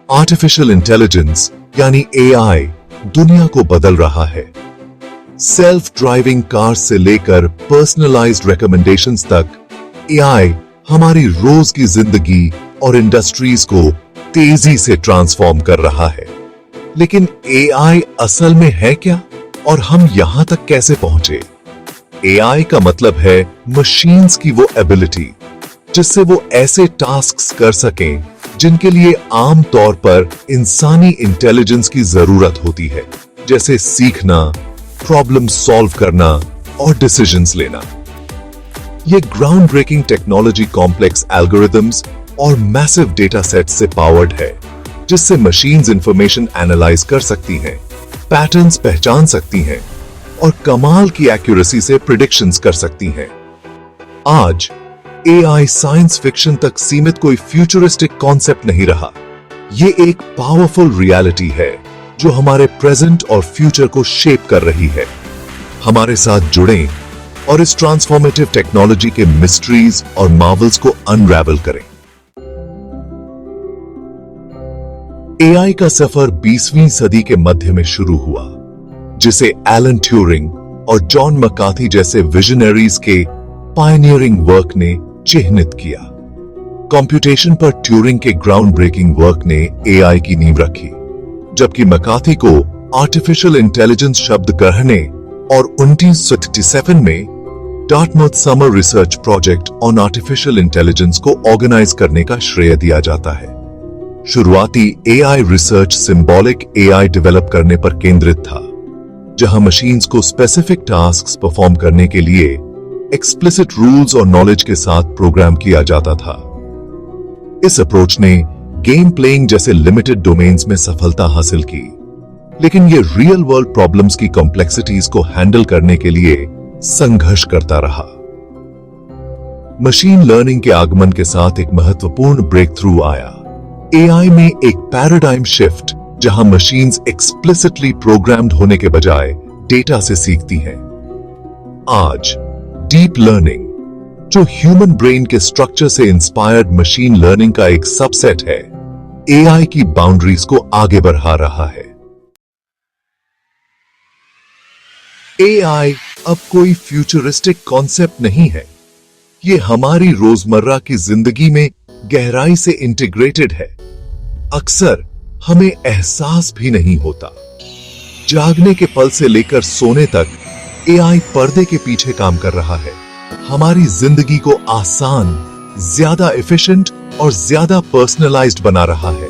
Artificial intelligence यानी AI दुनिया को बदल रहा है। सेल्फ ड्राइविंग कार से लेकर पर्सनलाइज्ड रिकमेंडेशंस तक एआई हमारी रोज की जिंदगी और इंडस्ट्रीज को तेजी से ट्रांसफॉर्म कर रहा है। लेकिन एआई असल में है क्या और हम यहां तक कैसे पहुंचे? एआई का मतलब है मशीन्स की वो एबिलिटी जिससे वो ऐसे टास्क्स कर सकें जिनके लिए आम तौर पर इंसानी इंटेलिजेंस की जरूरत होती है, जैसे सीखना, प्रॉब्लम सॉल्व करना और डिसीजंस लेना। ये ground breaking technology complex algorithms और मैसिव डेटा सेट से पावर्ड है, जिससे मशीन्स इंफॉर्मेशन एनालाइज कर सकती हैं, पैटर्न्स पहचान सकती हैं और कमाल की एक्यूरेसी से प्रिडिक्शंस कर सकती हैं। आज एआई साइंस फिक्शन तक सीमित कोई फ्यूचरिस्टिक कॉन्सेप्ट नहीं रहा। ये एक पावरफुल रियलिटी है जो हमारे प्रेजेंट और फ्यूचर को शेप कर रही है। हमारे साथ जुड़ें और इस ट्रांसफॉर्मेटिव टेक्नोलॉजी के मिस्ट्रीज और मार्वल्स को अनरैवल करें। एआई का सफर 20वीं सदी के मध्य में शुरू हुआ, जिसे एलन ट्यूरिंग और जॉन मकार्थी जैसे विजनरीज के पायनियरिंग वर्क ने चिह्नित किया। कंप्यूटेशन पर ट्यूरिंग के ग्राउंड ब्रेकिंग वर्क ने एआई की नींव रखी, जबकि मकार्थी को आर्टिफिशियल इंटेलिजेंस शब्द गढ़ने और 1967 में Dartmouth summer research project on artificial intelligence को ऑर्गेनाइज करने का श्रेय दिया जाता है। शुरुआती AI research symbolic AI develop करने पर केंद्रित था, जहां मशीन्स को स्पेसिफिक टास्क्स परफॉर्म करने के लिए एक्सप्लिसिट रूल्स और नॉलेज के साथ प्रोग्राम किया जाता था। इस अप्रोच ने गेम प्लेइंग जैसे लिमिटेड डोमेन्स में सफलता हासिल की, लेकिन यह रियल वर्ल्ड प्रॉब्लम्स की कॉम्प्लेक्सिटीज को हैंडल करने के लिए संघर्ष करता रहा। मशीन लर्निंग के आगमन के साथ एक महत्वपूर्ण ब्रेक थ्रू आया। एआई में एक पैराडाइम शिफ्ट, जहां मशीन्स एक्सप्लिसिटली प्रोग्राम्ड होने के बजाय डेटा से सीखती हैं। आज डीप लर्निंग, जो ह्यूमन ब्रेन के स्ट्रक्चर से इंस्पायर्ड मशीन लर्निंग का एक सबसेट है, एआई की बाउंड्रीज को आगे बढ़ा रहा है। एआई अब कोई फ्यूचरिस्टिक कॉन्सेप्ट नहीं है, ये हमारी रोजमर्रा की जिंदगी में गहराई से इंटीग्रेटेड है। अक्सर हमें एहसास भी नहीं होता। जागने के पल से लेकर सोने तक एआई पर्दे के पीछे काम कर रहा है, हमारी जिंदगी को आसान, ज्यादा एफिशिएंट और ज्यादा पर्सनलाइज्ड बना रहा है।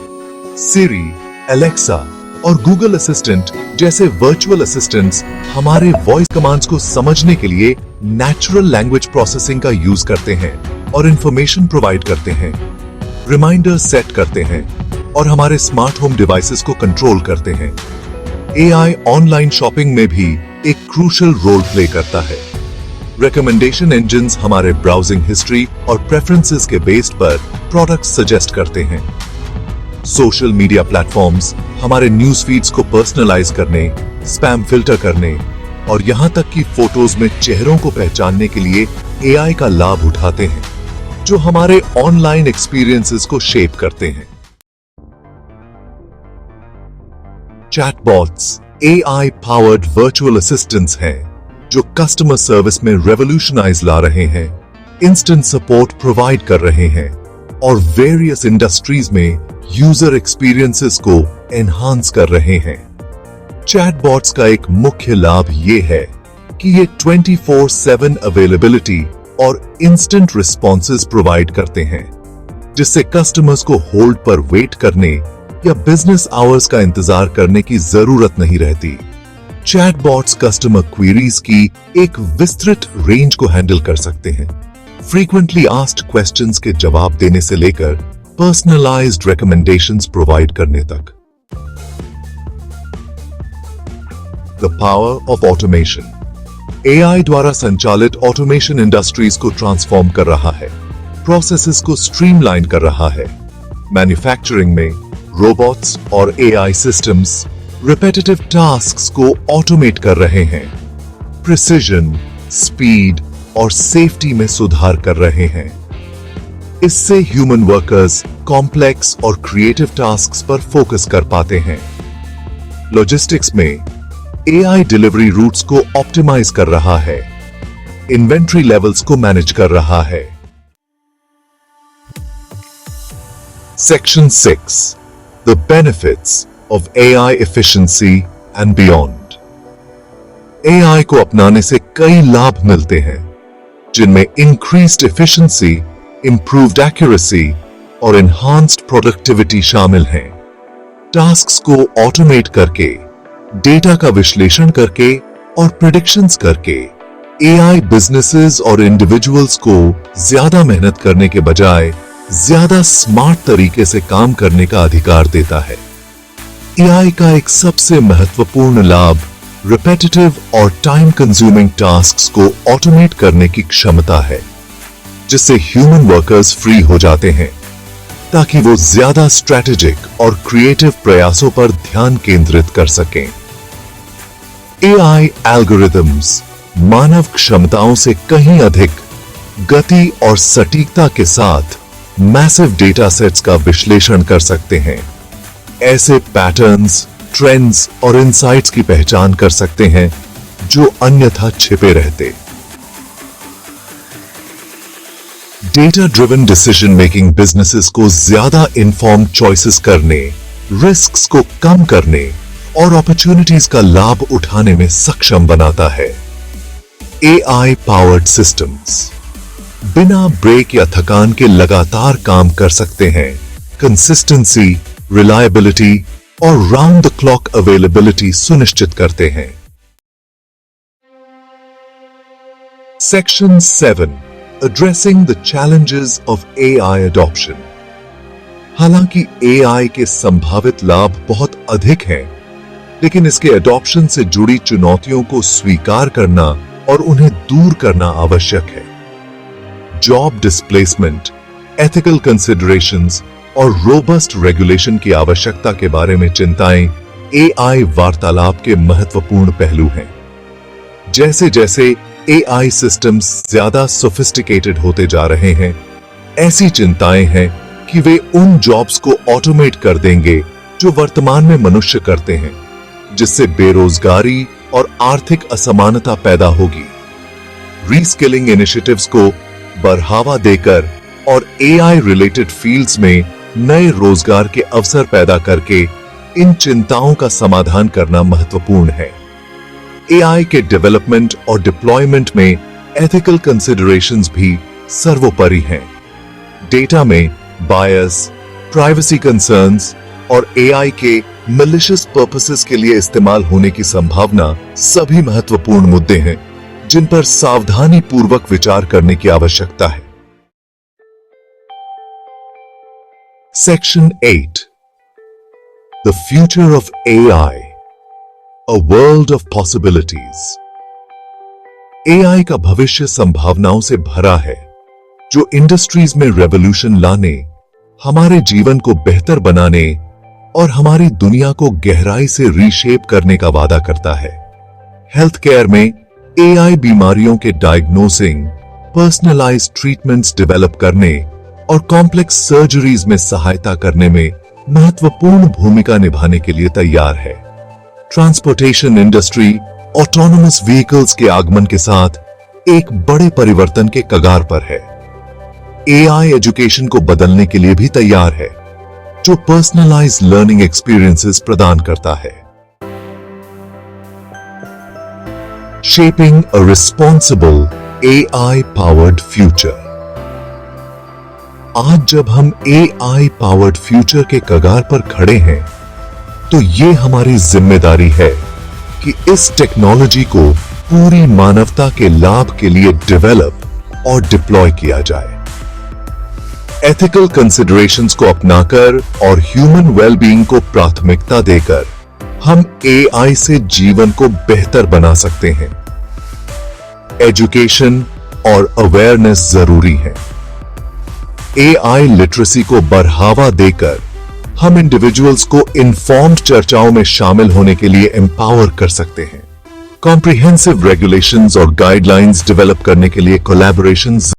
सिरी, एलेक्सा और गूगल असिस्टेंट जैसे वर्चुअल असिस्टेंट्स हमारे वॉइस कमांड्स को समझने के लिए नेचुरल लैंग्वेज प्रोसेसिंग का यूज करते हैं और इंफॉर्मेशन प्रोवाइड करते हैं, रिमाइंडर्स सेट करते हैं और हमारे स्मार्ट होम डिवाइसेस को कंट्रोल करते हैं। एआई ऑनलाइन शॉपिंग में भी एक क्रूशियल रोल प्ले करता है। रिकमेंडेशन इंजन्स हमारे ब्राउजिंग हिस्ट्री और प्रेफरेंसेस के बेस पर प्रोडक्ट्स सजेस्ट करते हैं। सोशल मीडिया प्लेटफॉर्म्स हमारे न्यूज फीड्स को पर्सनलाइज करने, स्पैम फिल्टर करने और यहां तक कि फोटोज में चेहरों को पहचानने के लिए एआई का लाभ उठाते हैं, जो हमारे ऑनलाइन एक्सपीरियंसेस को शेप करते हैं। Chatbots AI powered virtual assistants हैं जो कस्टमर सर्विस में रेवोल्यूशनाइज ला रहे हैं, इंस्टेंट सपोर्ट प्रोवाइड कर रहे हैं और वेरियस इंडस्ट्रीज में यूजर एक्सपीरियंसेस को एनहांस कर रहे हैं। चैटबॉट्स का एक मुख्य लाभ ये है कि ये 24/7 अवेलेबिलिटी और इंस्टेंट रिस्पॉन्सेज प्रोवाइड करते हैं, जिससे कस्टमर्स को होल्ड पर वेट करने या बिजनेस आवर्स का इंतजार करने की जरूरत नहीं रहती। चैटबॉट्स कस्टमर क्वेरीज की एक विस्तृत रेंज को हैंडल कर सकते हैं, फ्रीक्वेंटली आस्क्ड क्वेश्चंस के जवाब देने से लेकर पर्सनलाइज्ड रिकमेंडेशंस प्रोवाइड करने तक। The power of automation. AI द्वारा संचालित ऑटोमेशन इंडस्ट्रीज को ट्रांसफॉर्म कर रहा है, प्रोसेसेस को स्ट्रीमलाइन कर रहा है। मैन्युफैक्चरिंग में रोबोट्स और एआई सिस्टम्स रिपेटिटिव टास्क्स को ऑटोमेट कर रहे हैं, प्रिसिजन, स्पीड और सेफ्टी में सुधार कर रहे हैं। इससे ह्यूमन वर्कर्स कॉम्प्लेक्स और क्रिएटिव टास्क्स पर फोकस कर पाते हैं। लॉजिस्टिक्स में एआई डिलीवरी रूट्स को ऑप्टिमाइज कर रहा है, इन्वेंट्री लेवल्स को मैनेज कर रहा है। Section 6, the benefits of AI efficiency and beyond. AI को अपनाने से कई लाभ मिलते हैं, जिनमें इंक्रीज्ड एफिशिएंसी, इंप्रूव्ड एक्यूरेसी और एनहांस्ड प्रोडक्टिविटी शामिल हैं। टास्क्स को ऑटोमेट करके, डेटा का विश्लेषण करके और प्रेडिक्शंस करके एआई बिजनेसेस और इंडिविजुअल्स को ज्यादा मेहनत करने के बजाय ज्यादा स्मार्ट तरीके से काम करने का अधिकार देता है। एआई का एक सबसे महत्वपूर्ण लाभ रिपेटिटिव और टाइम कंज्यूमिंग टास्क्स को ऑटोमेट करने की क्षमता है, जिससे ह्यूमन वर्कर्स फ्री हो जाते हैं ताकि वो ज्यादा स्ट्रेटेजिक और क्रिएटिव प्रयासों पर ध्यान केंद्रित कर सकें। एआई एल्गोरिदम्स मानव क्षमताओं से कहीं अधिक गति और सटीकता के साथ मैसिव डेटा सेट्स का विश्लेषण कर सकते हैं। ऐसे पैटर्न्स, ट्रेंड्स और इनसाइट्स की पहचान कर सकते हैं जो अन्यथा छिपे रहते। Data driven decision making businesses को ज्यादा इन्फॉर्म्ड चॉइसेस करने, रिस्क्स को कम करने और अपॉर्चुनिटीज का लाभ उठाने में सक्षम बनाता है। एआई पावर्ड सिस्टम्स बिना ब्रेक या थकान के लगातार काम कर सकते हैं, कंसिस्टेंसी, रिलायबिलिटी और राउंड द क्लॉक अवेलेबिलिटी सुनिश्चित करते हैं। Section 7, addressing the challenges of AI adoption. हालांकि एआई के संभावित लाभ बहुत अधिक हैं, लेकिन इसके अडॉप्शन से जुड़ी चुनौतियों को स्वीकार करना और उन्हें दूर करना आवश्यक है। जॉब डिस्प्लेसमेंट, एथिकल कंसिडरेशंस और रोबस्ट रेगुलेशन की आवश्यकता के बारे में चिंताएं एआई वार्तालाप के महत्वपूर्ण पहलू हैं। जैसे जैसे एआई सिस्टम्स ज्यादा सोफिस्टिकेटेड होते जा रहे हैं, ऐसी चिंताएं हैं कि वे उन जॉब्स को ऑटोमेट कर देंगे जो वर्तमान में मनुष्य करते हैं, जिससे बेरोजगारी और आर्थिक असमानता पैदा होगी। रीस्किलिंग इनिशिएटिव्स को बढ़ावा देकर और एआई रिलेटेड फील्ड्स में नए रोजगार के अवसर पैदा करके इन चिंताओं का समाधान करना महत्वपूर्ण है। एआई के डेवलपमेंट और डिप्लॉयमेंट में एथिकल कंसिडरेशंस भी सर्वोपरि हैं। डेटा में बायस, प्राइवेसी कंसर्न्स और एआई के मैलिशियस पर्पसेस के लिए इस्तेमाल होने की संभावना सभी महत्वपूर्ण मुद्दे हैं जिन पर सावधानी पूर्वक विचार करने की आवश्यकता है। Section 8, the future of AI, a world of possibilities. AI का भविष्य संभावनाओं से भरा है, जो इंडस्ट्रीज में रेवोल्यूशन लाने, हमारे जीवन को बेहतर बनाने और हमारी दुनिया को गहराई से रीशेप करने का वादा करता है। हेल्थ केयर में एआई बीमारियों के डायग्नोसिंग, पर्सनलाइज्ड ट्रीटमेंट्स डेवलप करने और कॉम्प्लेक्स सर्जरीज में सहायता करने में महत्वपूर्ण भूमिका निभाने के लिए तैयार है। ट्रांसपोर्टेशन इंडस्ट्री ऑटोनोमस व्हीकल्स के आगमन के साथ एक बड़े परिवर्तन के कगार पर है। एआई एजुकेशन को बदलने के लिए भी तैयार है, जो पर्सनलाइज्ड लर्निंग एक्सपीरियंसेस प्रदान करता है। Shaping a responsible AI powered future. आज जब हम एआई पावर्ड फ्यूचर के कगार पर खड़े हैं, तो ये हमारी जिम्मेदारी है कि इस टेक्नोलॉजी को पूरी मानवता के लाभ के लिए डेवलप और डिप्लॉय किया जाए। एथिकल कंसिडरेशंस को अपनाकर और ह्यूमन वेलबीइंग को प्राथमिकता देकर हम एआई से जीवन को बेहतर बना सकते हैं। एजुकेशन और अवेयरनेस जरूरी है। एआई लिटरेसी को बढ़ावा देकर हम इंडिविजुअल्स को इन्फॉर्म्ड चर्चाओं में शामिल होने के लिए एम्पावर कर सकते हैं। कॉम्प्रिहेंसिव रेगुलेशंस और गाइडलाइंस डेवलप करने के लिए कोलैबोरेशंस